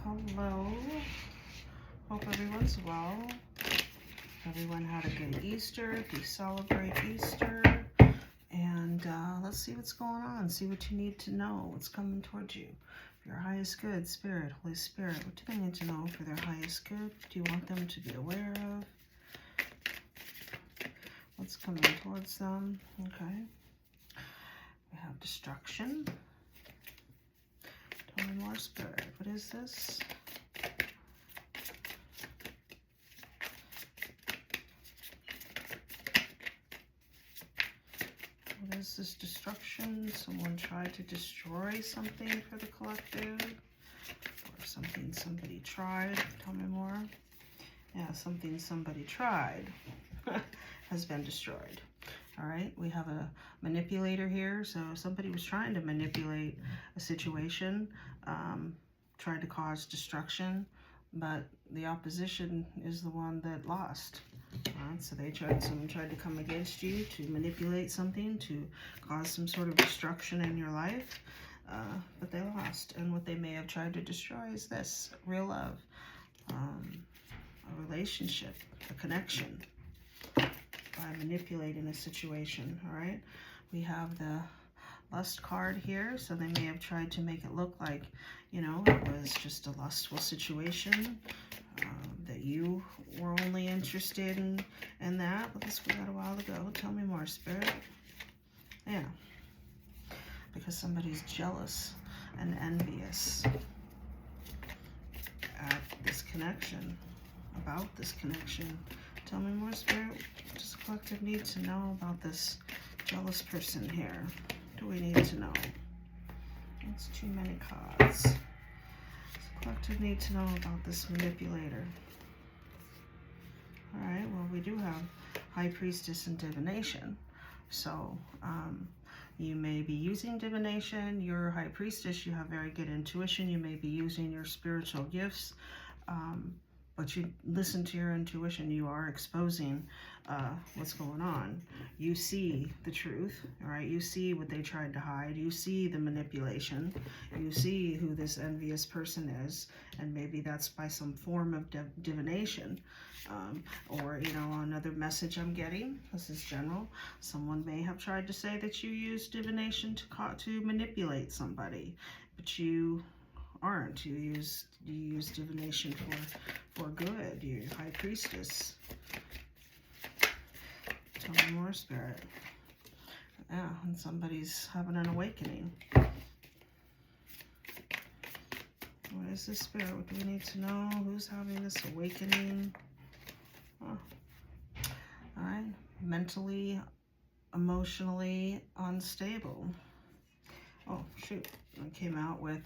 Hello. Hope everyone's well. Everyone had a good Easter, if you celebrate Easter. And let's see what's going on. See what you need to know, what's coming towards you. For your highest good, Spirit, Holy Spirit, what do they need to know for their highest good? What do you want them to be aware of? What's coming towards them? Okay. We have destruction. Tell me more, Spirit. What is this? What is this destruction? Someone tried to destroy something for the collective? Or something somebody tried? Tell me more. Yeah, something somebody tried has been destroyed. All right, we have a manipulator here. So somebody was trying to manipulate a situation, tried to cause destruction, but the opposition is the one that lost. All right, so someone tried to come against you to manipulate something, to cause some sort of destruction in your life, but they lost. And what they may have tried to destroy is this: real love, a relationship, a connection, by manipulating a situation. All right, we have the lust card here, so they may have tried to make it look like, you know, it was just a lustful situation, that you were only interested in that, but this was a while ago. Tell me more, Spirit. Yeah, because somebody's jealous and envious at this connection, about this connection. Tell me more, Spirit. What does the collective need to know about this jealous person here? What do we need to know? That's too many cards. Does the collective need to know about this manipulator? All right, well, we do have High Priestess and Divination. So you may be using divination. You're High Priestess. You have very good intuition. You may be using your spiritual gifts. But you listen to your intuition. You are exposing what's going on. You see the truth, all right? You see what they tried to hide. You see the manipulation. You see who this envious person is, and maybe that's by some form of divination. Or, you know, another message I'm getting, this is general, someone may have tried to say that you use divination to manipulate somebody, but you aren't. You use divination for good. You're High Priestess. Tell me more, Spirit. Yeah, and somebody's having an awakening. What is this, Spirit? What do we need to know? Who's having this awakening? Oh. All right. Mentally, emotionally unstable. Oh, shoot. I came out with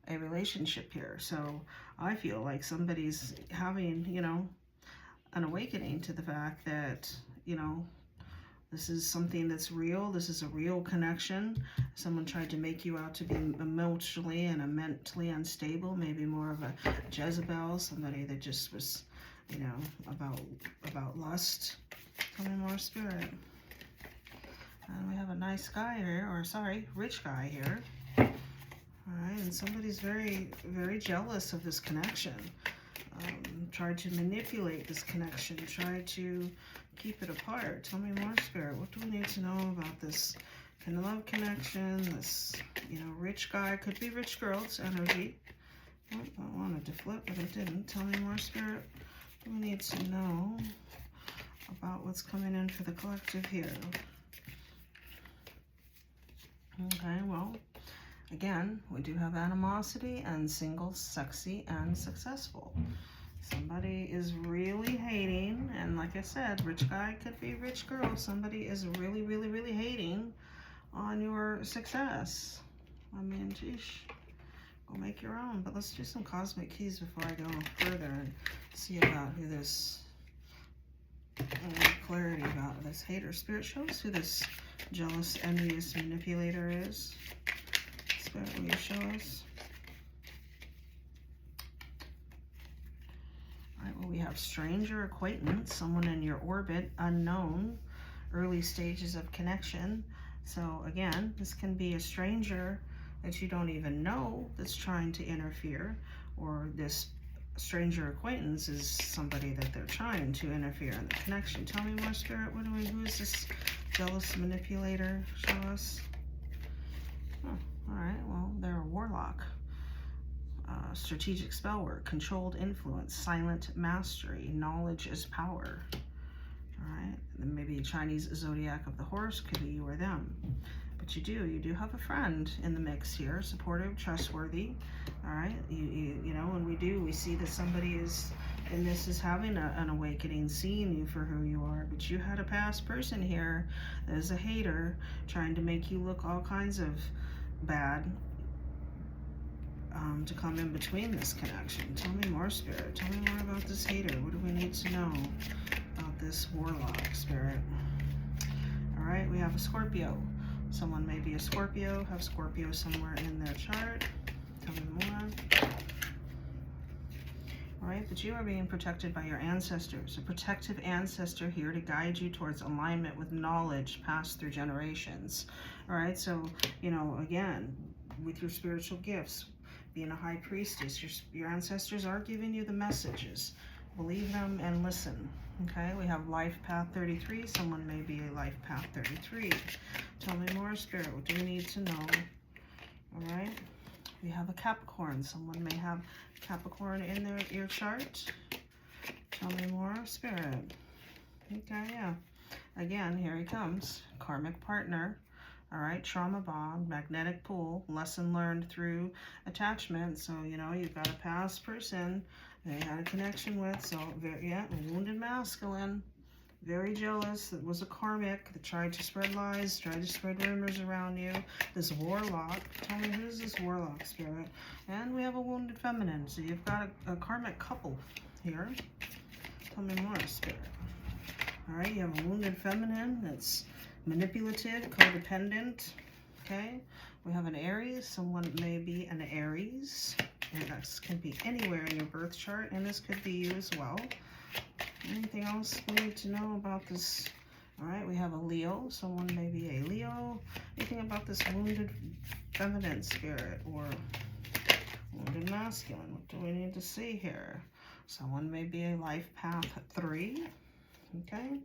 a relationship here. So I feel like somebody's having, you know, an awakening to the fact that, you know, this is something that's real. This is a real connection. Someone tried to make you out to be emotionally and mentally unstable, maybe more of a Jezebel, somebody that just was, you know, about lust. Tell me more, Spirit. And we have a nice guy here, or sorry, rich guy here. All right, and somebody's very, very jealous of this connection. Tried to manipulate this connection, tried to keep it apart. Tell me more, Spirit. What do we need to know about this kind of love connection? This, you know, rich guy, could be rich girl's energy. Oh, I wanted to flip, but it didn't. Tell me more, Spirit. What do we need to know about what's coming in for the collective here? Okay, well, again, we do have animosity and single, sexy, and successful. Somebody is really hating, and like I said, rich guy could be rich girl. Somebody is really, really, really hating on your success. I mean, geesh, go make your own. But let's do some cosmic keys before I go further and see about who this, clarity about this hater. Spirit, show us who this jealous, envious manipulator is. Spirit, will you show us? All right, well, we have stranger, acquaintance, someone in your orbit, unknown, early stages of connection. So again, this can be a stranger that you don't even know that's trying to interfere, or this stranger acquaintance is somebody that they're trying to interfere in the connection. Tell me more, Spirit. Who is this jealous manipulator? Show us. Oh, all right. Well, they're a warlock. Strategic spell work, controlled influence, silent mastery, knowledge is power. All right. Then maybe Chinese zodiac of the horse could be you or them. But you do have a friend in the mix here, supportive, trustworthy. All right, you know, when we see that somebody is, and this is having an awakening, seeing you for who you are. But you had a past person here that is a hater, trying to make you look all kinds of bad, to come in between this connection. Tell me more, Spirit. Tell me more about this hater. What do we need to know about this warlock, Spirit? All right, we have a Scorpio. Someone may be a Scorpio, have Scorpio somewhere in their chart. Tell me more. All right, but you are being protected by your ancestors. A protective ancestor here to guide you towards alignment with knowledge passed through generations. All right, so, you know, again, with your spiritual gifts, being a high priestess, your ancestors are giving you the messages. Believe them and listen. Okay, we have life path 33. Someone may be a life path 33. Tell me more, Spirit. What do we need to know? All right, we have a Capricorn. Someone may have Capricorn in your chart. Tell me more, Spirit. Okay, yeah. Again, here he comes. Karmic partner. All right, trauma bond, magnetic pull, lesson learned through attachment. So, you know, you've got a past person they had a connection with. So, yeah, wounded masculine, very jealous. It was a karmic that tried to spread lies, tried to spread rumors around you. This warlock. Tell me, who's this warlock, Spirit? And we have a wounded feminine. So you've got a karmic couple here. Tell me more, Spirit. All right, you have a wounded feminine that's manipulative, codependent. Okay, we have an Aries. Someone may be an Aries, and this can be anywhere in your birth chart, and this could be you as well. Anything else we need to know about this? All right, we have a Leo. Someone may be a Leo. Anything about this wounded feminine, Spirit, or wounded masculine? What do we need to see here? Someone may be a life path 3. Okay,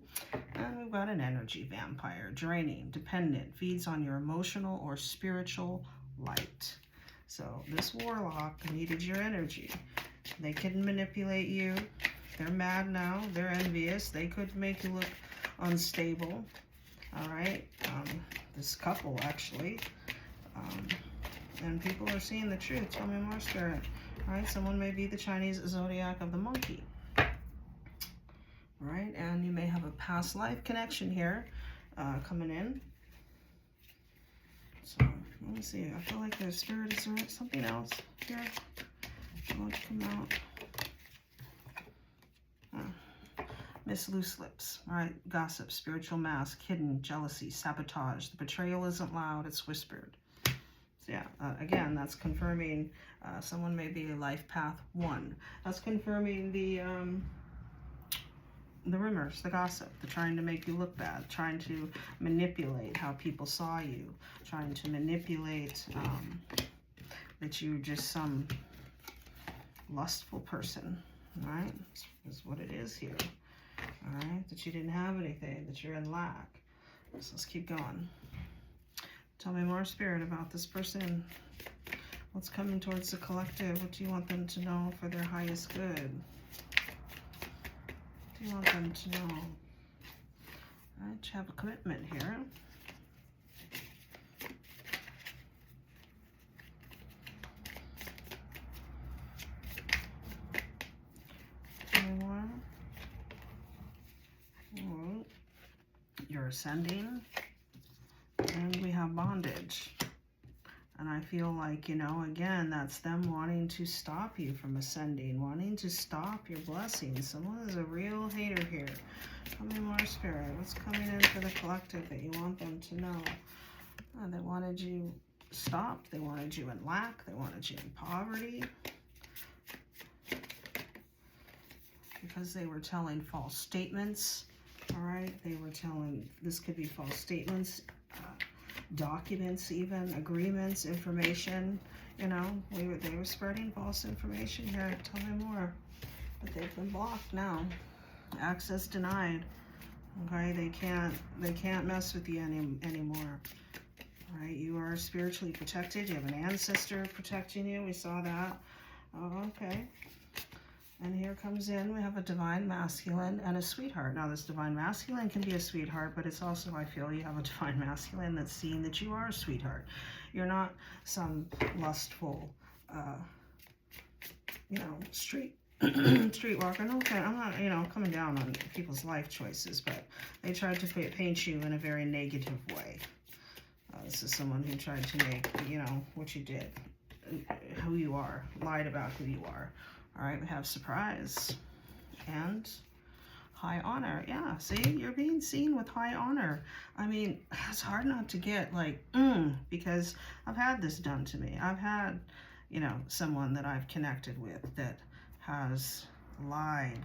and we've got an energy vampire, draining, dependent, feeds on your emotional or spiritual light. So this warlock needed your energy. They can manipulate you. They're mad now. They're envious. They could make you look unstable. All right, this couple actually, and people are seeing the truth. Tell me more, Spirit. All right, someone may be the Chinese zodiac of the monkey. Right, and you may have a past life connection here coming in. So let me see. I feel like there's Spirit. Is there something else here? I want to come out. Miss Loose Lips. All right, gossip, spiritual mask, hidden, jealousy, sabotage. The betrayal isn't loud; it's whispered. So yeah, again, that's confirming someone may be a life path 1. That's confirming the rumors, the gossip, the trying to make you look bad, trying to manipulate how people saw you, trying to manipulate that you're just some lustful person, all right? That's what it is here, all right? That you didn't have anything, that you're in lack. So let's keep going. Tell me more, Spirit, about this person. What's coming towards the collective? What do you want them to know for their highest good? You want them to know. All right, you have a commitment here. You're ascending, and we have bondage. And I feel like, you know, again, that's them wanting to stop you from ascending, wanting to stop your blessings. Someone is a real hater here. Tell me more, Spirit. What's coming in for the collective that you want them to know? They wanted you stopped. They wanted you in lack. They wanted you in poverty. Because they were telling false statements. All right, they were telling, this could be false statements. documents, even agreements, information. You know, they were spreading false information here. Tell me more. But they've been blocked now. Access denied. Okay, they can't mess with you anymore. All right, you are spiritually protected. You have an ancestor protecting you. We saw that. Oh, okay. And here comes in, we have a divine masculine and a sweetheart. Now, this divine masculine can be a sweetheart, but it's also, I feel, you have a divine masculine that's seeing that you are a sweetheart. You're not some lustful, you know, streetwalker. Okay, I'm not, you know, coming down on people's life choices, but they tried to paint you in a very negative way. This is someone who tried to make, you know, what you did, who you are, lied about who you are. All right, we have surprise and high honor. Yeah, see, you're being seen with high honor. I mean, it's hard not to get like, because I've had this done to me. I've had, you know, someone that I've connected with that has lied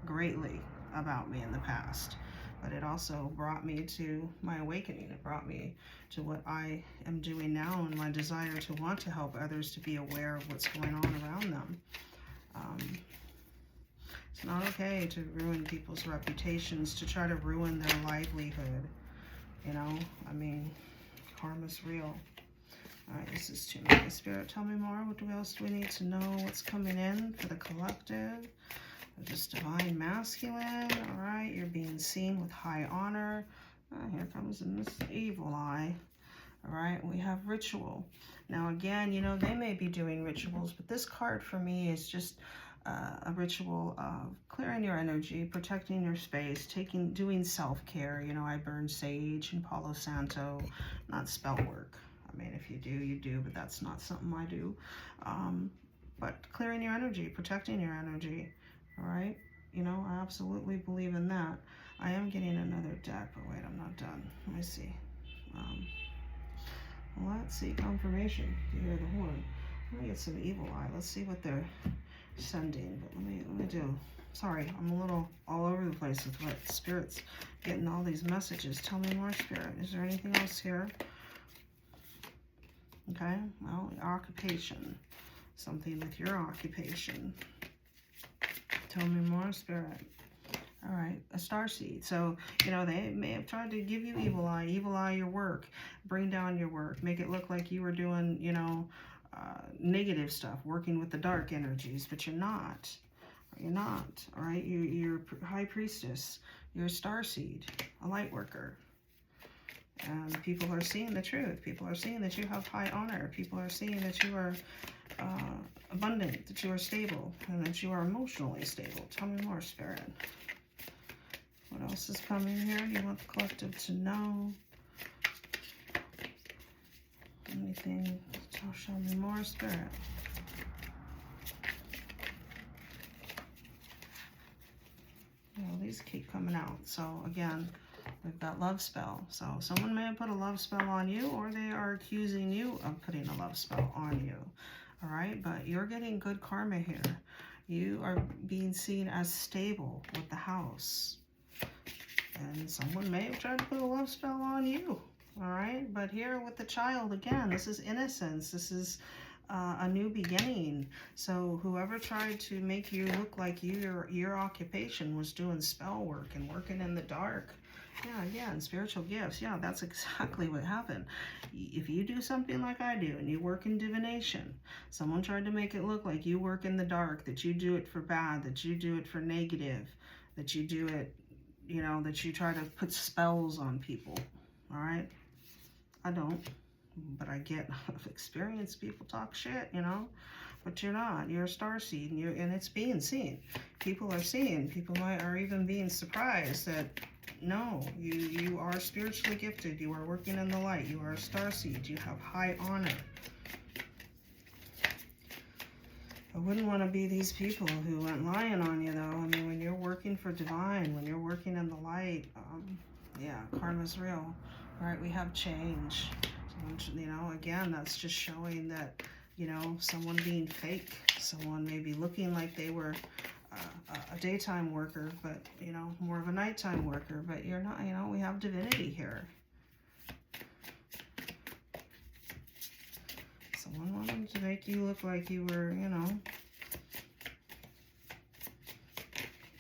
greatly about me in the past. But it also brought me to my awakening. It brought me to what I am doing now and my desire to want to help others to be aware of what's going on around them. It's not okay to ruin people's reputations, to try to ruin their livelihood. You know, I mean, karma's real. All right, this is too many. Spirit, tell me more. What else do we need to know? What's coming in for the collective? Just divine masculine. All right, you're being seen with high honor. Here comes in this evil eye. All right, we have ritual. Now again, you know, they may be doing rituals, but this card for me is just a ritual of clearing your energy, protecting your space, doing self-care. You know, I burn sage and Palo Santo, not spell work. I mean, if you do, you do, but that's not something I do. But clearing your energy, protecting your energy. All right, you know, I absolutely believe in that. I am getting another deck, but wait, I'm not done. Let me see. Let's see, confirmation. Do you hear the horn? Let me get some evil eye. Let's see what they're sending. But let me do. Sorry, I'm a little all over the place with what Spirit's getting all these messages. Tell me more, Spirit. Is there anything else here? Okay, well, occupation. Something with your occupation. Tell me more, Spirit. All right, a starseed. So, you know, they may have tried to give you evil eye your work, bring down your work, make it look like you were doing, you know, negative stuff, working with the dark energies, but you're not. You're not, all right? You're high priestess. You're a starseed, a light worker. And people are seeing the truth. People are seeing that you have high honor. People are seeing that you are abundant, that you are stable, and that you are emotionally stable. Tell me more, Spirit. What else is coming here? You want the collective to know? Anything? Show me more, Spirit. You know, these keep coming out. So again, we've got love spell. So someone may have put a love spell on you, or they are accusing you of putting a love spell on you. All right, but you're getting good karma here. You are being seen as stable with the house. And someone may have tried to put a love spell on you. All right, but here with the child, again, this is innocence. This is a new beginning. So whoever tried to make you look like your occupation was doing spell work and working in the dark. Yeah, again, spiritual gifts. Yeah, that's exactly what happened. If you do something like I do and you work in divination, someone tried to make it look like you work in the dark, that you do it for bad, that you do it for negative, that you do it, you know, that you try to put spells on people. All right? I don't, but I get experienced people talk shit, you know, but you're not. You're a starseed, and it's being seen. People are seeing. People are even being surprised that no, you are spiritually gifted. You are working in the light. You are a starseed. You have high honor. I wouldn't want to be these people who went lying on you, though. I mean, when you're working for divine, when you're working in the light, yeah, karma's real. All right, we have change. You know, again, that's just showing that, you know, someone being fake, someone maybe looking like they were a daytime worker, but, you know, more of a nighttime worker, but you're not, you know, we have divinity here. Someone wanted to make you look like you were, you know.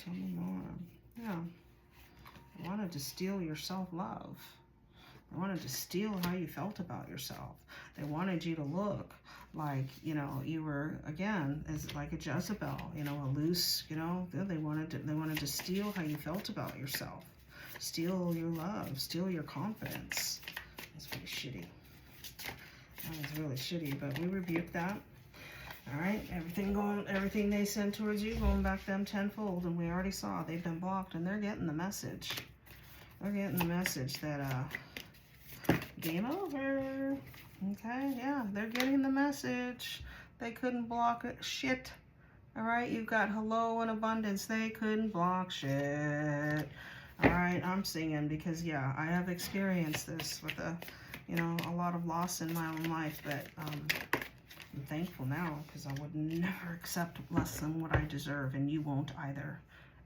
Tell me more. Yeah. They wanted to steal your self-love. They wanted to steal how you felt about yourself. They wanted you to look like, you know, you were, again, as like a Jezebel, you know, a loose, you know, they wanted to steal how you felt about yourself. Steal your love, steal your confidence. That's pretty shitty. That was really shitty, but we rebuke that. All right, everything they send towards you, going back them tenfold, and we already saw they've been blocked, and they're getting the message. They're getting the message that, game over. Okay, yeah, they're getting the message. They couldn't block it. Shit. All right, you've got hello and abundance. They couldn't block shit. All right, I'm singing because, yeah, I have experienced this with a lot of loss in my own life, but I'm thankful now because I would never accept less than what I deserve, and you won't either,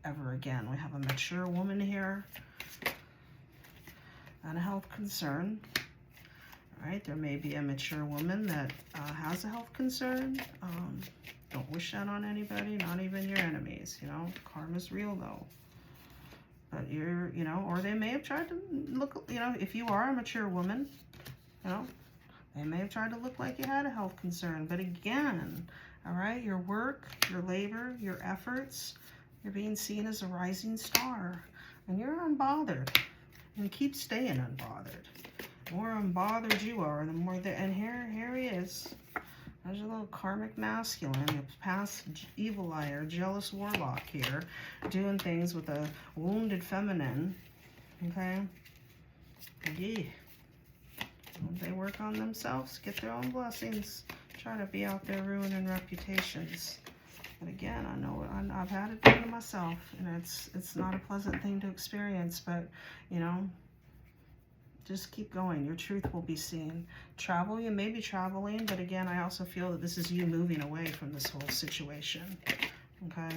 ever again. We have a mature woman here and a health concern. All right, there may be a mature woman that has a health concern. Don't wish that on anybody, not even your enemies. You know, karma's real though. But you're, you know, or they may have tried to look, you know, if you are a mature woman, you know, they may have tried to look like you had a health concern. But again, all right, your work, your labor, your efforts, you're being seen as a rising star. And you're unbothered. And keep staying unbothered. The more unbothered you are, the more and here he is. There's a little karmic masculine, a past evil liar, jealous warlock here, doing things with a wounded feminine. Okay? Yeah. They work on themselves, get their own blessings, try to be out there ruining reputations. But again, I know I've had it done to myself, and it's not a pleasant thing to experience, but, you know, just keep going. Your truth will be seen. Travel, you may be traveling, but again, I also feel that this is you moving away from this whole situation. Okay?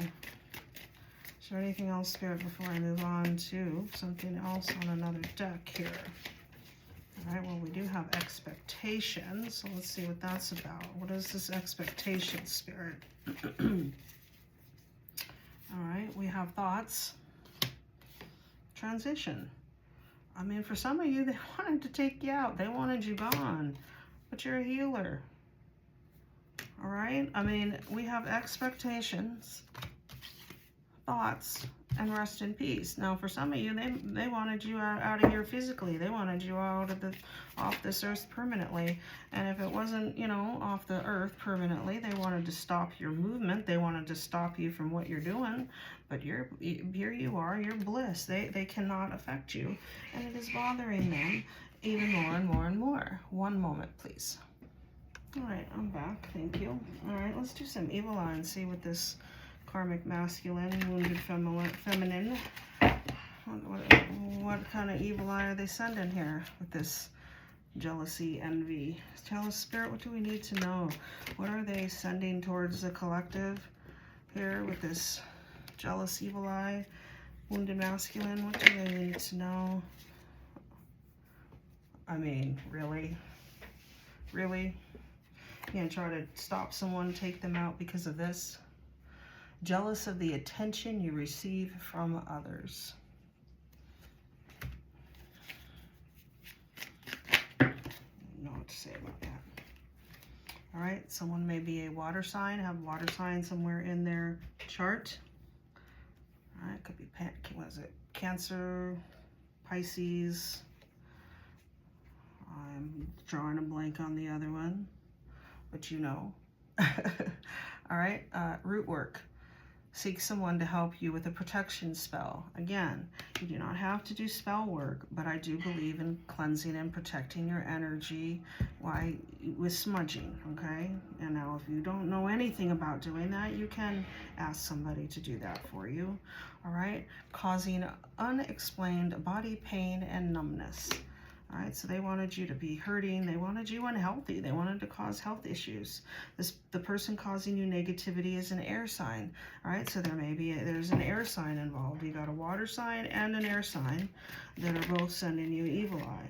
Is there anything else, Spirit, before I move on to something else on another deck here? All right, well, we do have expectations, so let's see what that's about. What is this expectation, Spirit? All right, we have thoughts. Transition. I mean, for some of you, they wanted to take you out. They wanted you gone. But you're a healer. All right? I mean, we have expectations, thoughts, and rest in peace. Now, for some of you, they wanted you out of here physically. They wanted you off this earth permanently. And if it wasn't, you know, off the earth permanently, they wanted to stop your movement. They wanted to stop you from what you're doing. But here you are, you're bliss. They cannot affect you. And it is bothering them even more and more and more. One moment, please. All right, I'm back. Thank you. All right, let's do some evil eye and see what this karmic masculine, wounded feminine, what kind of evil eye are they sending here with this jealousy, envy? Tell us, Spirit, what do we need to know? What are they sending towards the collective here with this jealous evil eye, wounded masculine? What do they need to know? I mean, really? Really? You gonna try to stop someone, take them out because of this? Jealous of the attention you receive from others. I don't know what to say about that. All right, someone may be a water sign, have water sign somewhere in their chart. All right, could be, what is it? Cancer, Pisces. I'm drawing a blank on the other one, but you know. All right, root work. Seek someone to help you with a protection spell. Again, you do not have to do spell work, but I do believe in cleansing and protecting your energy with smudging, okay? And now if you don't know anything about doing that, you can ask somebody to do that for you, all right? Causing unexplained body pain and numbness. All right, so they wanted you to be hurting. They wanted you unhealthy. They wanted to cause health issues. The person causing you negativity is an air sign. All right, so there's an air sign involved. You got a water sign and an air sign that are both sending you evil eye.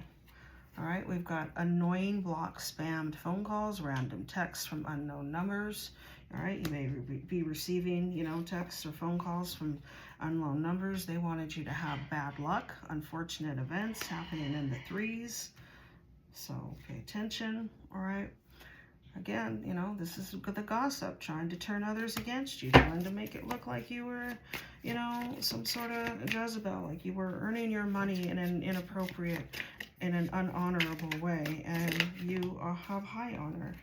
All right, we've got annoying, blocked, spammed phone calls, random texts from unknown numbers. All right, you may be receiving, you know, texts or phone calls from unknown numbers. They wanted you to have bad luck, unfortunate events happening in the threes. So pay attention, all right? Again, you know, this is the gossip, trying to turn others against you, trying to make it look like you were, you know, some sort of Jezebel, like you were earning your money in an inappropriate, in an unhonorable way, and you have high honor.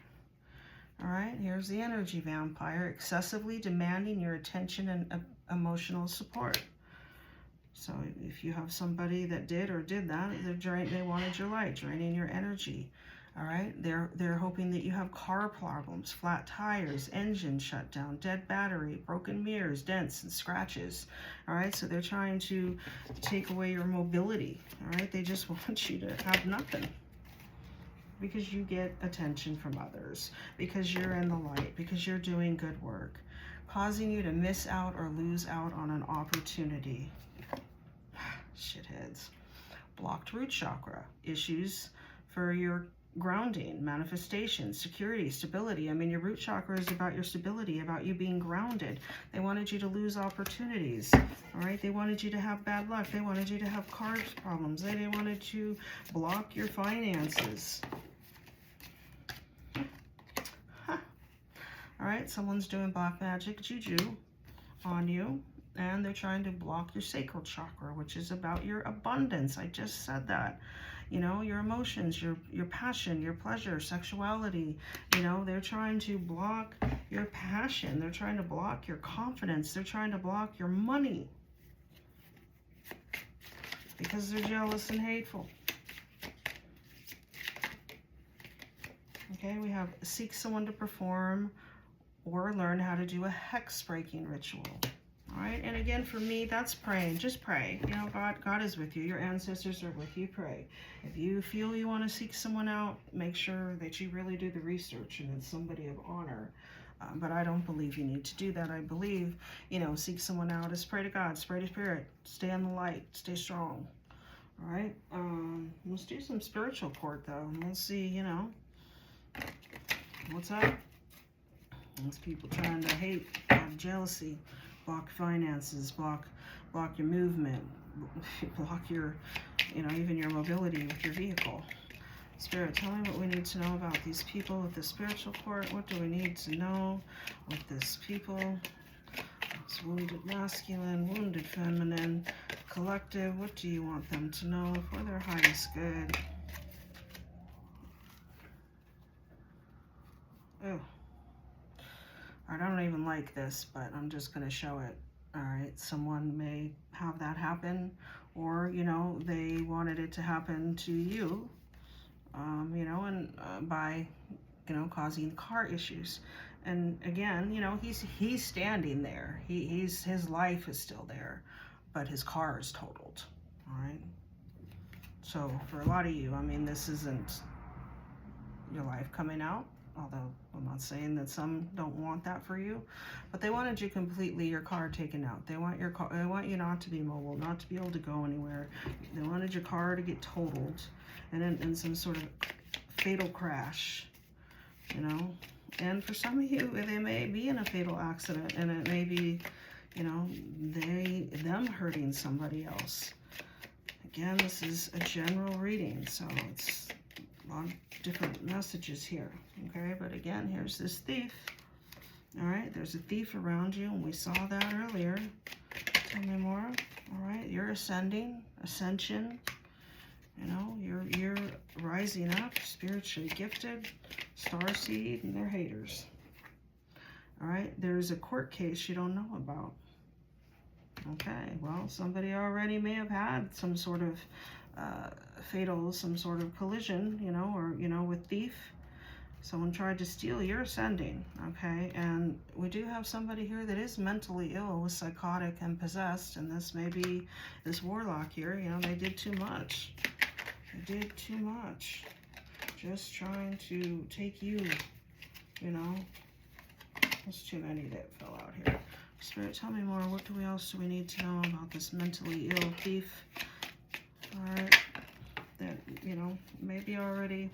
All right, here's the energy vampire, excessively demanding your attention and emotional support. So if you have somebody that did that, they wanted your light, draining your energy. All right, they're hoping that you have car problems, flat tires, engine shut down, dead battery, broken mirrors, dents and scratches. All right, so they're trying to take away your mobility. All right, they just want you to have nothing, because you get attention from others, because you're in the light, because you're doing good work, causing you to miss out or lose out on an opportunity. Shitheads. Blocked root chakra, issues for your grounding, manifestation, security, stability. I mean, your root chakra is about your stability, about you being grounded. They wanted you to lose opportunities, all right? They wanted you to have bad luck. They wanted you to have car problems. They wanted to block your finances. Huh. All right, someone's doing black magic juju on you, and they're trying to block your sacral chakra, which is about your abundance. I just said that. You know, your emotions, your passion, your pleasure, sexuality. You know, they're trying to block your passion. They're trying to block your confidence. They're trying to block your money, because they're jealous and hateful. Okay, we have seek someone to perform or learn how to do a hex breaking ritual. All right, and again, for me, that's praying. Just pray. You know, God is with you. Your ancestors are with you. Pray. If you feel you want to seek someone out, make sure that you really do the research and it's somebody of honor. But I don't believe you need to do that. I believe, you know, seek someone out is pray to God, pray to Spirit, stay in the light, stay strong. All right, let's do some spiritual court, though. Let's see, you know, what's up? Those people trying to hate, jealousy, block finances, block your movement, block your, you know, even your mobility with your vehicle. Spirit, tell me what we need to know about these people with the spiritual court. What do we need to know with this people? It's wounded masculine, wounded feminine, collective. What do you want them to know for their highest good? Oh. I don't even like this, but I'm just going to show it. All right, someone may have that happen, or, you know, they wanted it to happen to you, you know, and by, you know, causing car issues. And again, you know, he's standing there. His life is still there, but his car is totaled. All right. So for a lot of you, I mean, this isn't your life coming out. Although I'm not saying that some don't want that for you, but they wanted you completely, your car taken out. They want your car, they want you not to be mobile, not to be able to go anywhere. They wanted your car to get totaled, and in some sort of fatal crash, you know. And for some of you, they may be in a fatal accident, and it may be, you know, them hurting somebody else. Again, this is a general reading, so it's a lot of different messages here, okay? But again, here's this thief. All right, there's a thief around you, and we saw that earlier. Tell me more. All right, you're ascension. You know, you're rising up, spiritually gifted, starseed, and they're haters. All right, there's a court case you don't know about. Okay, well, somebody already may have had some sort of fatal, some sort of collision, you know, or, you know, with thief. Someone tried to steal your ascending, okay? And we do have somebody here that is mentally ill, was psychotic and possessed, and this may be this warlock here, you know, they did too much. They did too much. Just trying to take you, you know. There's too many that fell out here. Spirit, tell me more. What else do we need to know about this mentally ill thief? All right. That you know, maybe already,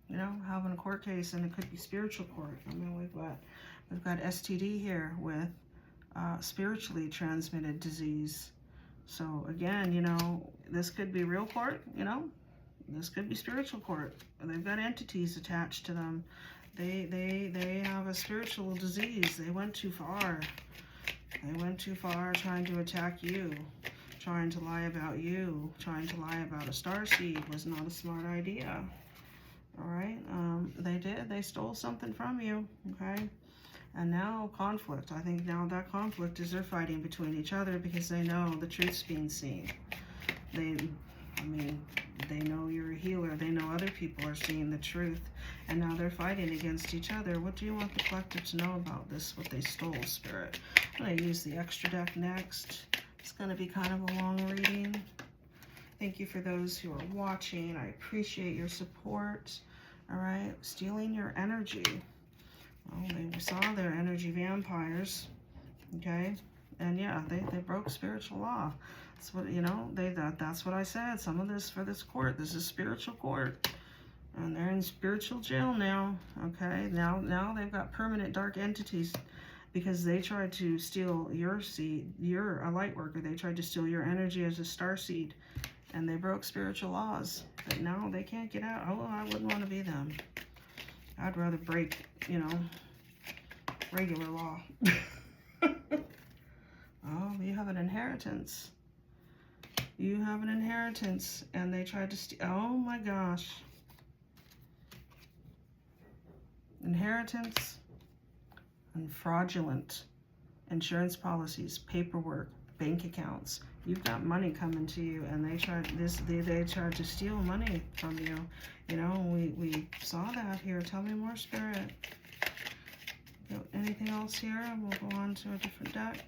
you know, having a court case, and it could be spiritual court. I mean, we've got STD here with spiritually transmitted disease. So again, you know, this could be real court, you know, this could be spiritual court. They've got entities attached to them. They have a spiritual disease. They went too far. They went too far trying to attack you, trying to lie about you, trying to lie about a starseed was not a smart idea. All right, they did. They stole something from you, okay? And now conflict. I think now that conflict is they're fighting between each other because they know the truth's being seen. I mean, they know you're a healer. They know other people are seeing the truth. And now they're fighting against each other. What do you want the collective to know about this, what they stole, Spirit? I'm going to use the extra deck next. It's going to be kind of a long reading. Thank you for those who are watching. I appreciate your support. All right, stealing your energy. Well, they saw their energy vampires, okay? And yeah, they broke spiritual law. That's what, you know, that's what I said. Some of this for this court. This is spiritual court. And they're in spiritual jail now, okay? Now they've got permanent dark entities because they tried to steal your seed. You're a light worker. They tried to steal your energy as a star seed. And they broke spiritual laws. But now they can't get out. Oh, I wouldn't want to be them. I'd rather break, you know, regular law. Oh, you have an inheritance. You have an inheritance. And they tried to steal. Oh my gosh. Inheritance and fraudulent insurance policies, paperwork, bank accounts. You've got money coming to you, and they tried to steal money from you. You know, we saw that here. Tell me more, Spirit. Anything else here? And we'll go on to a different deck.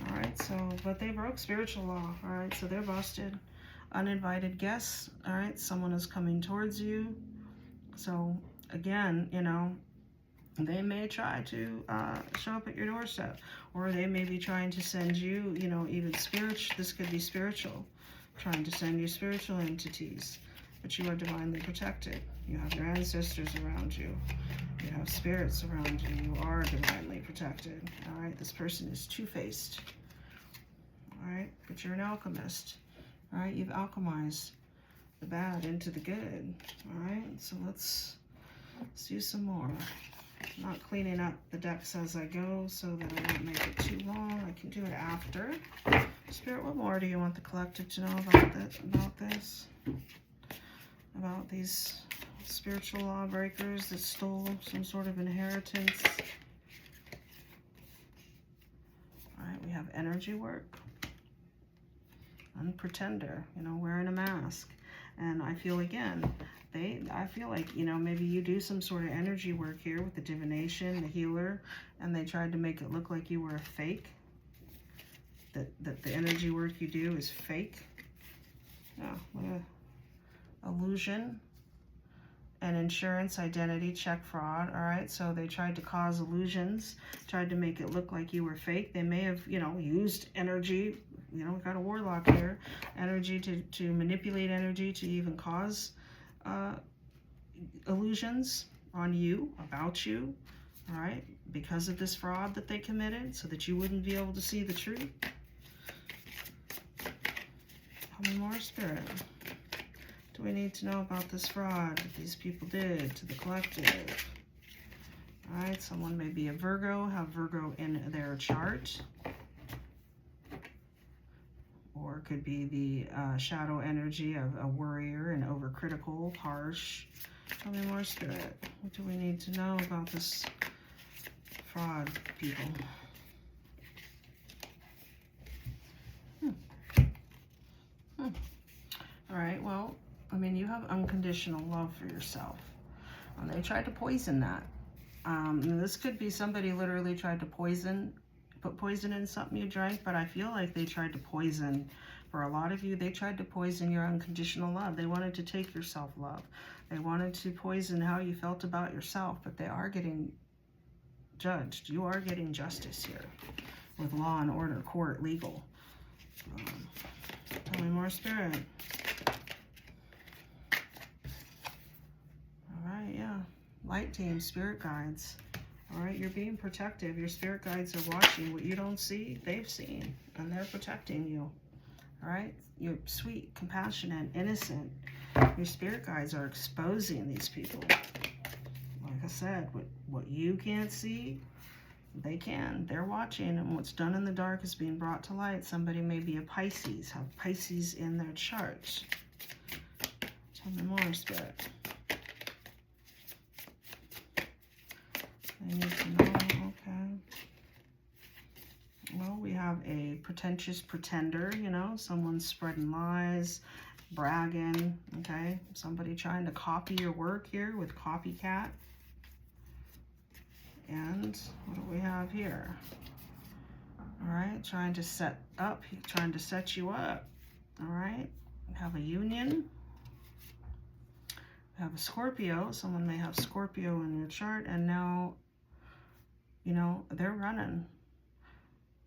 All right, so, but they broke spiritual law. All right, so they're busted. Uninvited guests. All right, someone is coming towards you. So, again, you know, they may try to show up at your doorstep, or they may be trying to send you, you know, even spiritual. This could be spiritual, trying to send you spiritual entities, but you are divinely protected. You have your ancestors around you. You have spirits around you. You are divinely protected. All right, this person is two-faced. All right, but you're an alchemist. All right, you've alchemized the bad into the good. All right, so let's do some more. I'm not cleaning up the decks as I go so that I don't make it too long. I can do it after. Spirit, what more do you want the collective to know about this? About these spiritual lawbreakers that stole some sort of inheritance? All right, we have energy work. And pretender, you know, wearing a mask. And I feel, again, I feel like, you know, maybe you do some sort of energy work here with the divination, the healer, and they tried to make it look like you were a fake. That the energy work you do is fake. Yeah, look at illusion and insurance identity check fraud. All right, so they tried to cause illusions, tried to make it look like you were fake. They may have, you know, used energy. You know, we got a warlock here. Energy to manipulate energy to even cause illusions on you, about you, all right, because of this fraud that they committed, so that you wouldn't be able to see the truth. How many more, Spirit? Do we need to know about this fraud that these people did to the collective? All right, someone may be a Virgo, have Virgo in their chart. Or it could be the shadow energy of a worrier and overcritical, harsh. Tell me more, Spirit. What do we need to know about this fraud people? All right, well, I mean, you have unconditional love for yourself. And they tried to poison that. This could be somebody literally tried to put poison in something you drank, but I feel like they tried to poison, for a lot of you, they tried to poison your unconditional love. They wanted to take your self-love. They wanted to poison how you felt about yourself, but they are getting judged. You are getting justice here with law and order, court, legal. Tell me more, Spirit. light team, spirit guides. All right, you're being protective. Your spirit guides are watching. What you don't see, they've seen, and they're protecting you. All right, you're sweet, compassionate, innocent. Your spirit guides are exposing these people. Like I said, what you can't see, they can. They're watching, and what's done in the dark is being brought to light. Somebody may be a Pisces, have Pisces in their chart. Tell me more, Spirit. I need to know, okay. Well, we have a pretentious pretender, you know, someone spreading lies, bragging, okay. Somebody trying to copy your work here with copycat. And what do we have here? All right, trying to set you up. All right, we have a union. We have a Scorpio. Someone may have Scorpio in your chart, and now, you know, they're running.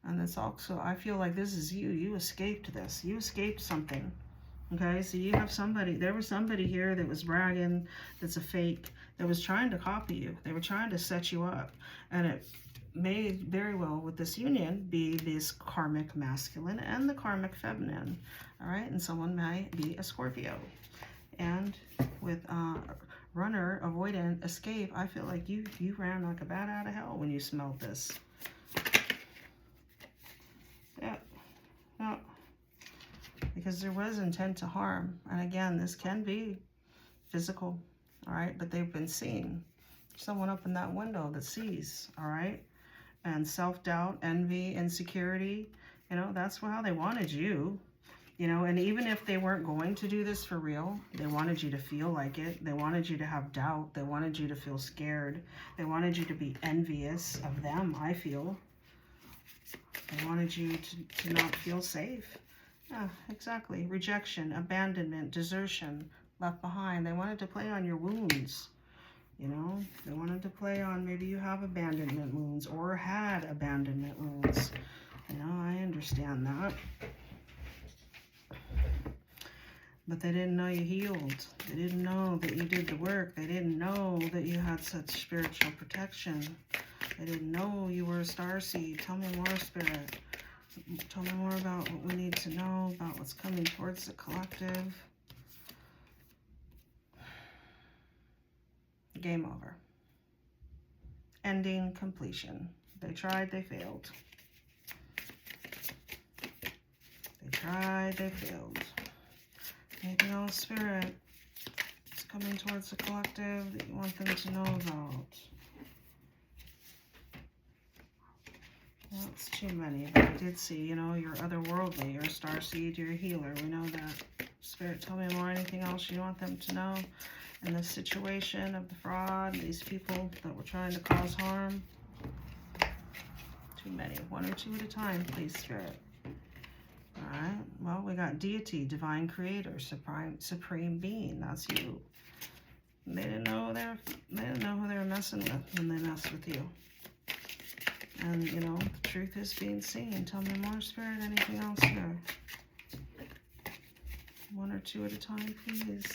And it's also, I feel like this is you. You escaped this. You escaped something. Okay, so you have somebody, there was somebody here that was bragging, that's a fake, that was trying to copy you. They were trying to set you up. And it may very well, with this union, be this karmic masculine and the karmic feminine. All right, and someone may be a Scorpio. And with runner, avoidant, escape, I feel like you ran like a bat out of hell when you smelled this. Yeah. Yeah. Because there was intent to harm. And again, this can be physical, all right? But they've been seen. Someone up in that window that sees, all right? And self-doubt, envy, insecurity, you know, that's how they wanted you. You know, and even if they weren't going to do this for real, they wanted you to feel like it. They wanted you to have doubt. They wanted you to feel scared. They wanted you to be envious of them, I feel. They wanted you to not feel safe. Yeah, exactly. Rejection, abandonment, desertion, left behind. They wanted to play on your wounds. You know, they wanted to play on, maybe you have abandonment wounds or had abandonment wounds. You know, I understand that. But they didn't know you healed. They didn't know that you did the work. They didn't know that you had such spiritual protection. They didn't know you were a starseed. Tell me more, Spirit. Tell me more about what we need to know, about what's coming towards the collective. Game over. Ending, completion. They tried, they failed. They tried, they failed. Anything else, Spirit, is coming towards the collective that you want them to know about? Well, it's too many, but I did see, you know, you're otherworldly, you're a starseed, you're a healer. We know that. Spirit, tell me more. Anything else you want them to know in this situation of the fraud, these people that were trying to cause harm? Too many. One or two at a time, please, Spirit. All right, well, we got deity, divine creator, supreme being. That's you. They didn't know who they were messing with when they messed with you. And you know, the truth is being seen. Tell me more, Spirit. Anything else here? One or two at a time, please.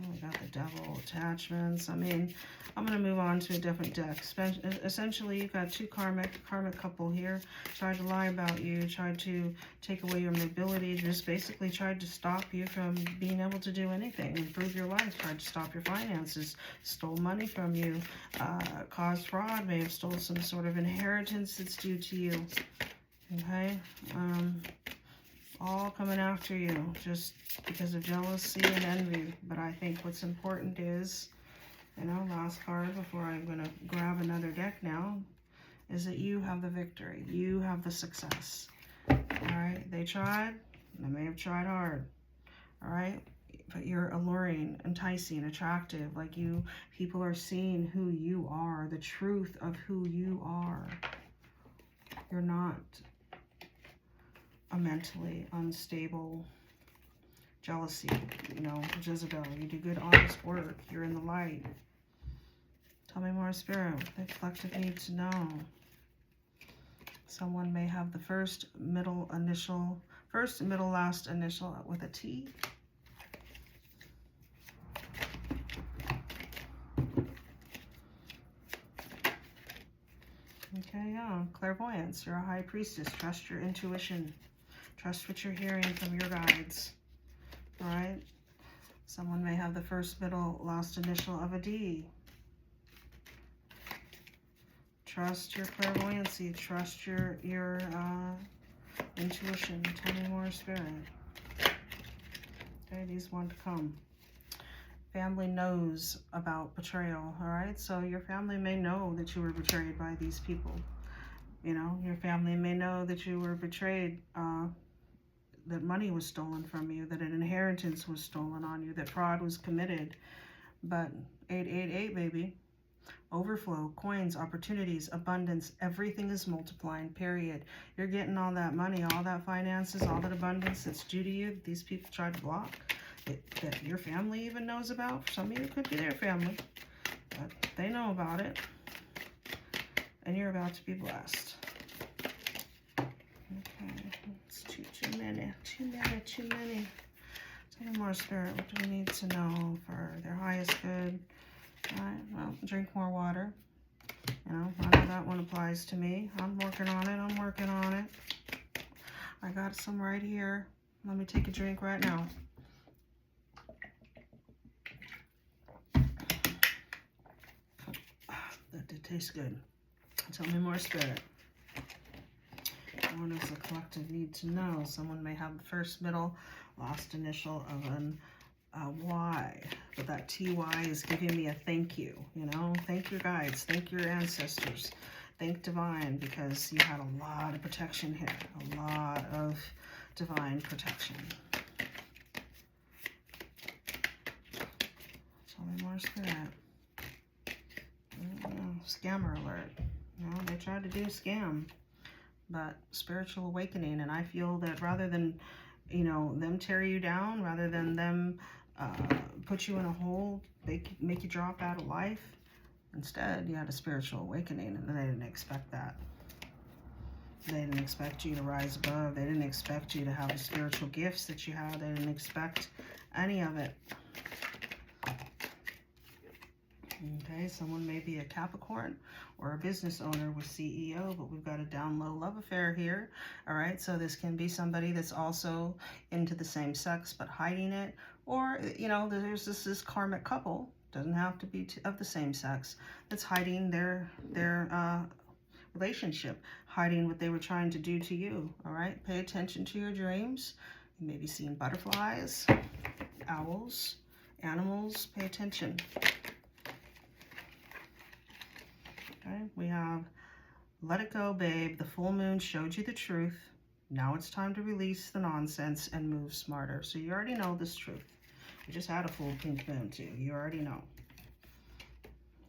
Oh, we got the devil, attachments. I mean, I'm going to move on to a different deck. Essentially, you've got two karmic couple here. Tried to lie about you, tried to take away your mobility, just basically tried to stop you from being able to do anything, improve your life, tried to stop your finances, stole money from you, caused fraud, may have stole some sort of inheritance that's due to you. Okay? All coming after you just because of jealousy and envy. But I think what's important is, you know, last card before I'm going to grab another deck now, is that you have the victory. You have the success. All right? They tried. They may have tried hard. All right? But you're alluring, enticing, attractive. Like people are seeing who you are, the truth of who you are. You're not a mentally unstable, jealousy, you know, Jezebel. You do good, honest work. You're in the light. Tell me more, Spirit. The collective needs to know. Someone may have the first, middle, last initial with a T. Yeah, clairvoyance. You're a high priestess. Trust your intuition. Trust what you're hearing from your guides. All right? Someone may have the first, middle, last initial of a D. Trust your clairvoyancy. Trust your intuition. Tell me more, Spirit. Okay, these want to come. Family knows about betrayal, all right? So your family may know that you were betrayed by these people. You know, your family may know that you were betrayed, that money was stolen from you, that an inheritance was stolen on you, that fraud was committed. But 888, baby. Overflow, coins, opportunities, abundance, everything is multiplying, period. You're getting all that money, all that finances, all that abundance that's due to you, these people tried to block. That your family even knows about. For some of you, it could be their family, but they know about it, and you're about to be blessed. Okay, it's too many. Tell me more, Spirit. What do we need to know for their highest good? All right, well, drink more water. You know, I know that one applies to me. I'm working on it. I got some right here. Let me take a drink right now. That did taste good. Tell me more, Spirit. What does the collective need to know? Someone may have the first, middle, last initial of an Y, but that TY is giving me a thank you. You know, thank your guides, thank your ancestors, thank divine, because you had a lot of protection here, a lot of divine protection. Tell me more, Spirit. Scammer alert. You know, they tried to do a scam, but spiritual awakening. And I feel that rather than, you know, them tear you down, rather than them put you in a hole, make you drop out of life, instead you had a spiritual awakening, and they didn't expect that. They didn't expect you to rise above. They didn't expect you to have the spiritual gifts that you have. They didn't expect any of it. Okay, someone may be a Capricorn or a business owner with CEO, but we've got a down low love affair here. All right, so this can be somebody that's also into the same sex but hiding it, or, you know, there's this karmic couple, doesn't have to be of the same sex, that's hiding their relationship, hiding what they were trying to do to you. All right, pay attention to your dreams. You may be seeing butterflies, owls, animals. Pay attention. Okay, we have let it go, babe. The full moon showed you the truth. Now it's time to release the nonsense and move smarter. So you already know this truth. We just had a full pink moon too. You already know.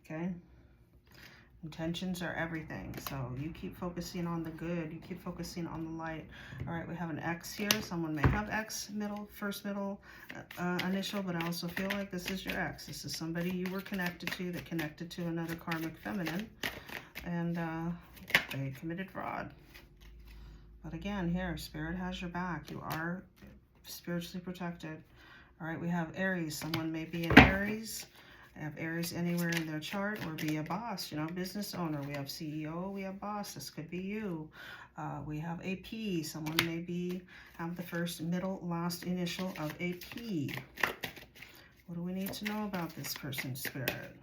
Okay? Intentions are everything. So you keep focusing on the good. You keep focusing on the light. All right, we have an X here. Someone may have X first middle initial, but I also feel like this is your X. This is somebody you were connected to that connected to another karmic feminine, and they committed fraud. But again, here, Spirit has your back. You are spiritually protected. All right, we have Aries. Someone may be an Aries. Have Aries anywhere in their chart, or be a boss, you know, business owner. We have CEO, we have boss. This could be you. We have AP. Someone may have the first, middle, last initial of AP. What do we need to know about this person's Spirit?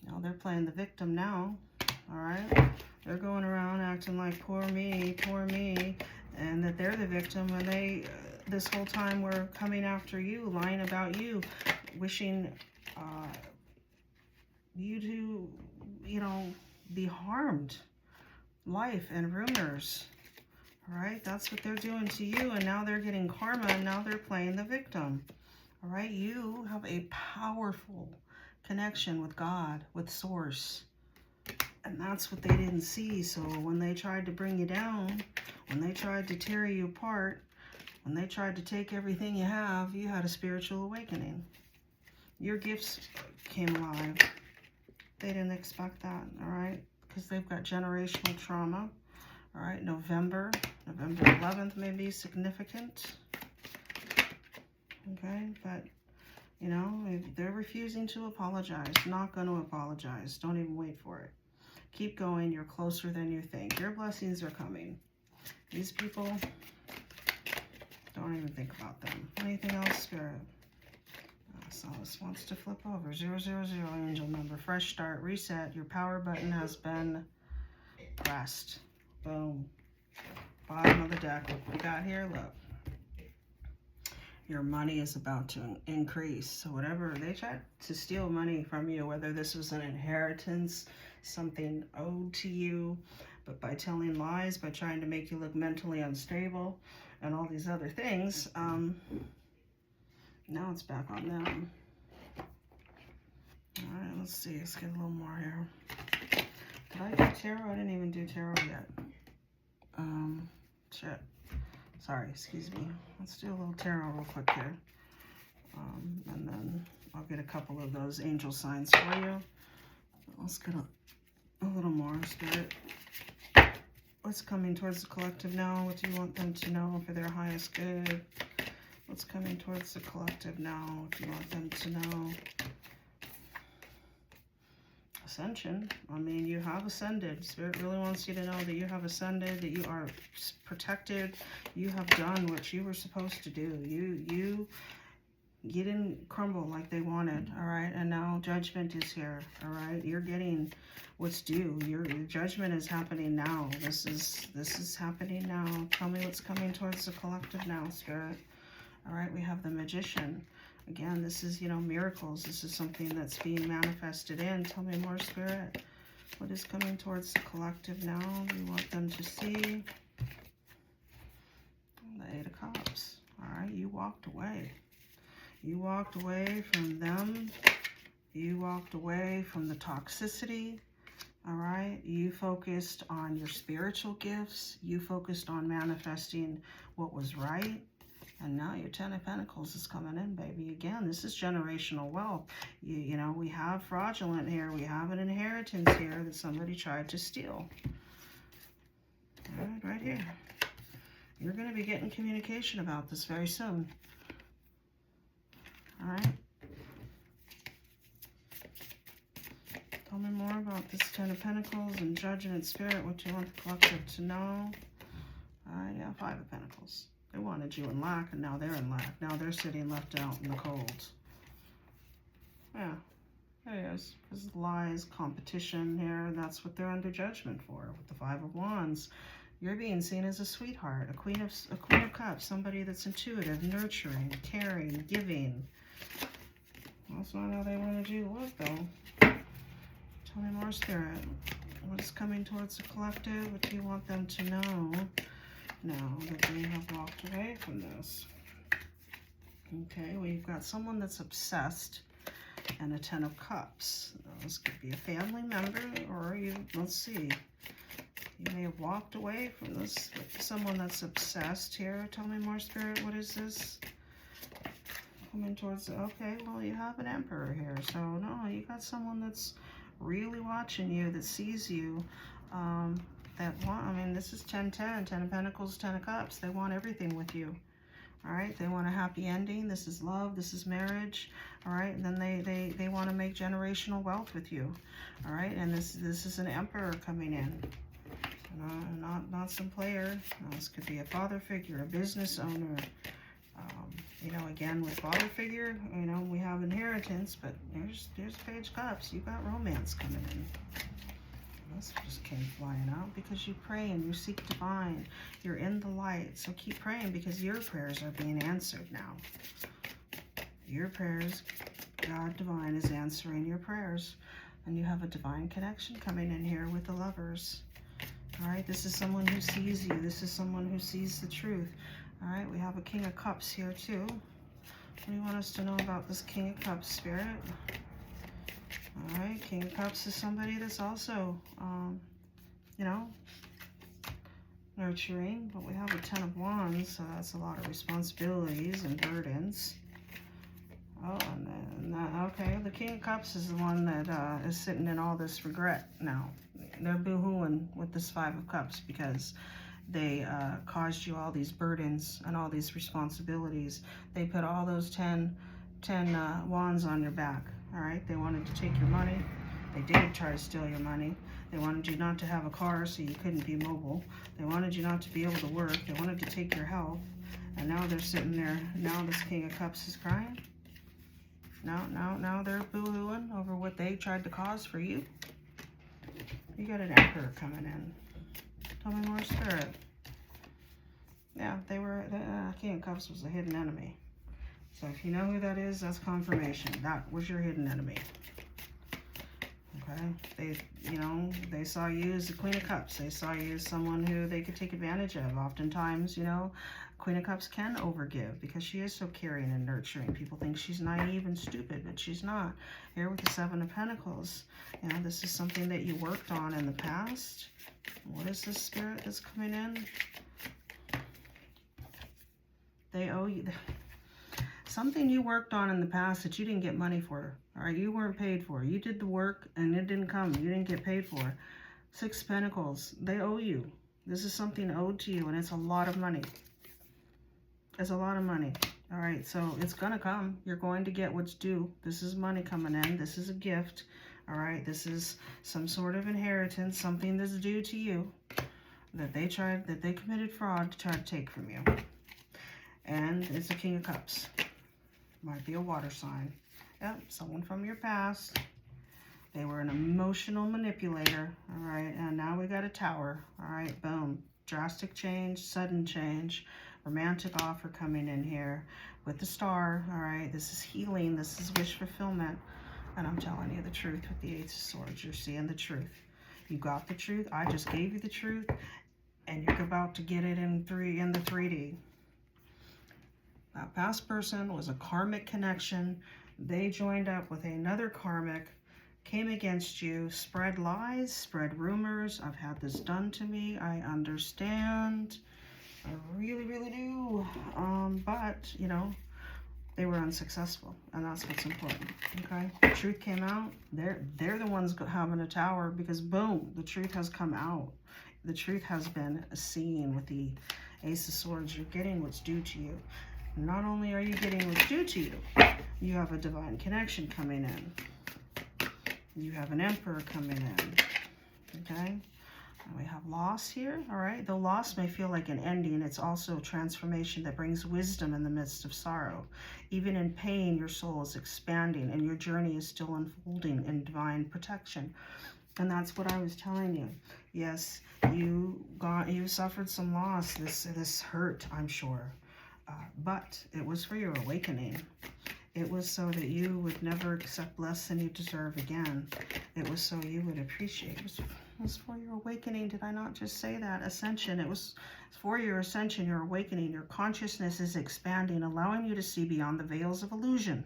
Now they're playing the victim now. All right, they're going around acting like poor me, and that they're the victim when they this whole time we're coming after you, lying about you, wishing you to, you know, be harmed. Life and rumors. All right, that's what they're doing to you, and now they're getting karma, and now they're playing the victim. All right, you have a powerful connection with God, with Source, and that's what they didn't see. So when they tried to bring you down, when they tried to tear you apart, when they tried to take everything you have, you had a spiritual awakening. Your gifts came alive. They didn't expect that, all right? Because they've got generational trauma. All right, November 11th may be significant. Okay, but You know, if they're refusing to apologize, not going to apologize. Don't even wait for it. Keep going. You're closer than you think. Your blessings are coming. These people, don't even think about them. Anything else, Spirit? Solace wants to flip over. 000, angel number. Fresh start, reset. Your power button has been pressed. Boom. Bottom of the deck. Look what we got here. Look. Your money is about to increase. So whatever, they tried to steal money from you, whether this was an inheritance, something owed to you, but by telling lies, by trying to make you look mentally unstable, and all these other things, now it's back on them. All right, let's see. Let's get a little more here. Did I do tarot? I didn't even do tarot yet. Shit. Sorry, excuse me. Let's do a little tarot real quick here. And then I'll get a couple of those angel signs for you. Let's get a little more, Spirit. What's coming towards the collective now? What do you want them to know for their highest good? What's coming towards the collective now? What do you want them to know? Ascension. I mean, you have ascended. Spirit really wants you to know that you have ascended, that you are protected. You have done what you were supposed to do. You didn't crumble like they wanted, all right? And now judgment is here, all right? You're getting what's due. Your judgment is happening now. This is happening now. Tell me what's coming towards the collective now, Spirit. All right, we have the Magician. Again, this is, you know, miracles. This is something that's being manifested in. Tell me more, Spirit. What is coming towards the collective now? We want them to see. The Eight of Cups. All right, you walked away. You walked away from them. You walked away from the toxicity. All right, you focused on your spiritual gifts. You focused on manifesting what was right. And now your 10 of Pentacles is coming in, baby. Again, this is generational wealth. You know, we have fraudulent here. We have an inheritance here that somebody tried to steal. All right, right here. You're going to be getting communication about this very soon. All right. Tell me more about this 10 of Pentacles and Judgment, Spirit. What do you want the collective to know? All right, yeah, 5 of Pentacles. They wanted you in lack, and now they're in lack. Now they're sitting left out in the cold. Yeah, there it is. This is lies, competition here. That's what they're under judgment for. With the 5 of Wands, you're being seen as a sweetheart, a queen of cups, somebody that's intuitive, nurturing, caring, giving. That's not how they wanted you to look, though. Tell me more, Spirit. What is coming towards the collective? What do you want them to know? Now that they have walked away from this. Okay, we've got someone that's obsessed and a 10 of Cups. This could be a family member, or you, let's see, you may have walked away from this with someone that's obsessed here. Tell me more, Spirit. What is this? Coming towards, okay, well, you have an Emperor here. So, no, you got someone that's really watching you, that sees you, I mean, this is 10-10, 10 of Pentacles, 10 of Cups. They want everything with you. All right, they want a happy ending. This is love. This is marriage. All right, and then they want to make generational wealth with you. All right, and this is an Emperor coming in. Not some player. This could be a father figure, a business owner. You know, again, with father figure, you know, we have inheritance, but there's Page of Cups. You got romance coming in. This just came flying out because you pray and you seek divine. You're in the light. So keep praying because your prayers are being answered now. Your prayers, God divine is answering your prayers. And you have a divine connection coming in here with the Lovers. All right, this is someone who sees you. This is someone who sees the truth. All right, we have a King of Cups here too. What do you want us to know about this King of Cups, Spirit? All right, King of Cups is somebody that's also, you know, nurturing. But we have a 10 of Wands, so that's a lot of responsibilities and burdens. Oh, and then, okay, the King of Cups is the one that is sitting in all this regret now. They're boo-hooing with this 5 of Cups because they caused you all these burdens and all these responsibilities. They put all those 10 10 wands on your back. All right, they wanted to take your money. They did try to steal your money. They wanted you not to have a car so you couldn't be mobile. They wanted you not to be able to work. They wanted to take your health. And now they're sitting there. Now this King of Cups is crying. Now they're boo-hooing over what they tried to cause for you. You got an Emperor coming in. Tell me more, Spirit. Yeah, the King of Cups was a hidden enemy. So if you know who that is, that's confirmation. That was your hidden enemy. Okay? They saw you as the Queen of Cups. They saw you as someone who they could take advantage of. Oftentimes, Queen of Cups can overgive because she is so caring and nurturing. People think she's naive and stupid, but she's not. Here with the Seven of Pentacles, this is something that you worked on in the past. What is this, Spirit, that's coming in? They owe you something you worked on in the past that you didn't get money for. All right, you weren't paid for. You did the work and it didn't come. You didn't get paid for. Six of Pentacles, they owe you. This is something owed to you, and it's a lot of money. It's a lot of money. All right, so it's going to come. You're going to get what's due. This is money coming in. This is a gift. All right, this is some sort of inheritance, something that's due to you that they committed fraud to try to take from you. And it's a King of Cups. Might be a water sign. Yep, someone from your past. They were an emotional manipulator. All right, and now we got a Tower. All right, boom. Drastic change, sudden change. Romantic offer coming in here with the Star. All right, this is healing. This is wish fulfillment. And I'm telling you the truth with the Eight of Swords. You're seeing the truth. You got the truth. I just gave you the truth. And you're about to get it in the 3D. That past person was a karmic connection. They joined up with another karmic, came against you, spread lies, spread rumors. I've had this done to me. I understand. I really, really do. But, they were unsuccessful, and that's what's important, okay? The truth came out. They're the ones having a Tower because, boom, the truth has come out. The truth has been seen with the Ace of Swords. You're getting what's due to you. Not only are you getting what's due to you, you have a divine connection coming in. You have an Emperor coming in, okay? And we have loss here, all right? Though loss may feel like an ending, it's also a transformation that brings wisdom in the midst of sorrow. Even in pain, your soul is expanding and your journey is still unfolding in divine protection. And that's what I was telling you. Yes, you suffered some loss. This hurt, I'm sure. But it was for your awakening. It was so that you would never accept less than you deserve again. It was so you would appreciate. It was for your awakening. Did I not just say that? Ascension. It's for your ascension, your awakening. Your consciousness is expanding, allowing you to see beyond the veils of illusion.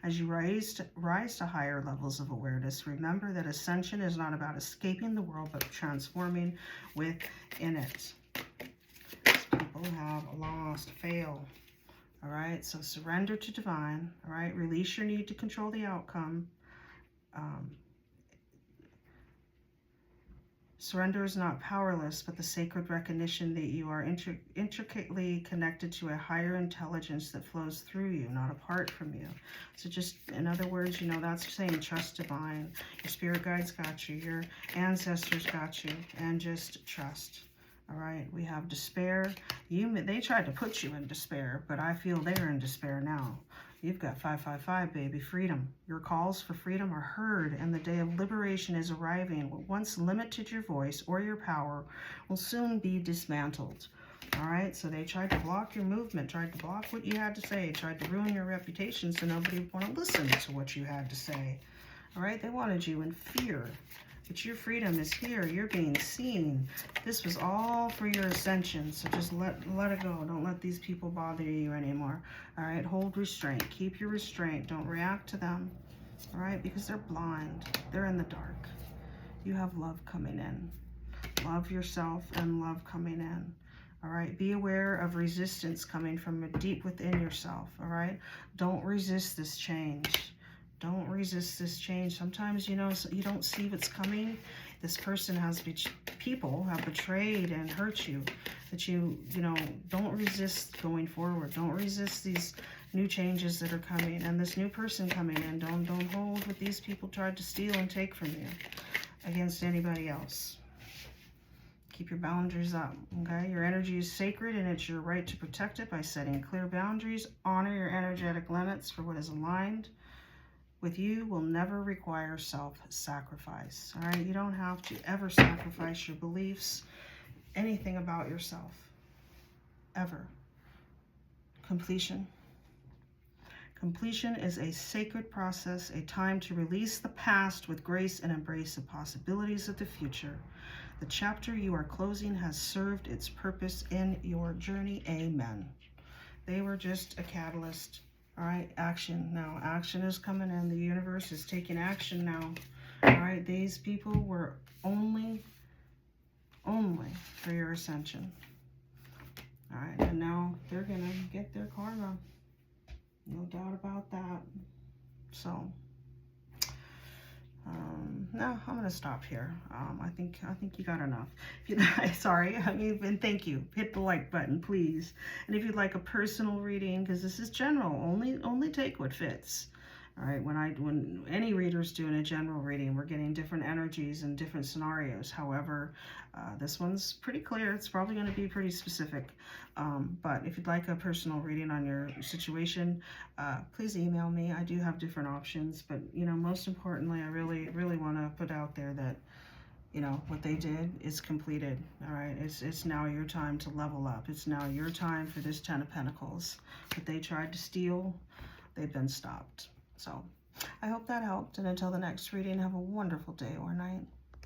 As you rise to higher levels of awareness, remember that ascension is not about escaping the world, but transforming within it. People have lost, fail. All right, so surrender to divine. All right, release your need to control the outcome. Surrender is not powerless, but the sacred recognition that you are intricately connected to a higher intelligence that flows through you, not apart from you. So just, in other words, that's saying trust divine. Your spirit guides got you. Your ancestors got you. And just trust. All right, we have despair. They tried to put you in despair, but I feel they're in despair now. You've got 555, baby, freedom. Your calls for freedom are heard, and the day of liberation is arriving. What once limited your voice or your power will soon be dismantled. All right, so they tried to block your movement, tried to block what you had to say, tried to ruin your reputation so nobody would want to listen to what you had to say. All right, they wanted you in fear. But your freedom is here. You're being seen. This was all for your ascension. So just let it go. Don't let these people bother you anymore. All right, hold restraint. Keep your restraint. Don't react to them. All right, because they're blind. They're in the dark. You have love coming in. Love yourself and love coming in. All right, be aware of resistance coming from deep within yourself. All right, don't resist this change. Don't resist this change. Sometimes, you don't see what's coming. This person people have betrayed and hurt you. That don't resist going forward. Don't resist new changes that are coming, and this new person coming in. Don't hold what these people tried to steal and take from you against anybody else. Keep your boundaries up, okay? Your energy is sacred, and it's your right to protect it by setting clear boundaries. Honor your energetic limits, for what is aligned with you will never require self-sacrifice, all right? You don't have to ever sacrifice your beliefs, anything about yourself, ever. Completion. Completion is a sacred process, a time to release the past with grace and embrace the possibilities of the future. The chapter you are closing has served its purpose in your journey. Amen. They were just a catalyst. All right, action now. Action is coming in. The universe is taking action now. All right, these people were only for your ascension. All right, and now they're going to get their karma. No doubt about that. So, no, I'm going to stop here. I think you got enough. Sorry, and thank you. Hit the like button, please. And if you'd like a personal reading, because this is general, only take what fits. All right, when any reader's doing a general reading, we're getting different energies and different scenarios. However, this one's pretty clear. It's probably going to be pretty specific. But if you'd like a personal reading on your situation, please email me. I do have different options. But, you know, most importantly, I really want to put out there that, you know, what they did is completed. All right, it's now your time to level up. It's now your time for this 10 of Pentacles. What they tried to steal, they've been stopped. So I hope that helped, and until the next reading, have a wonderful day or night.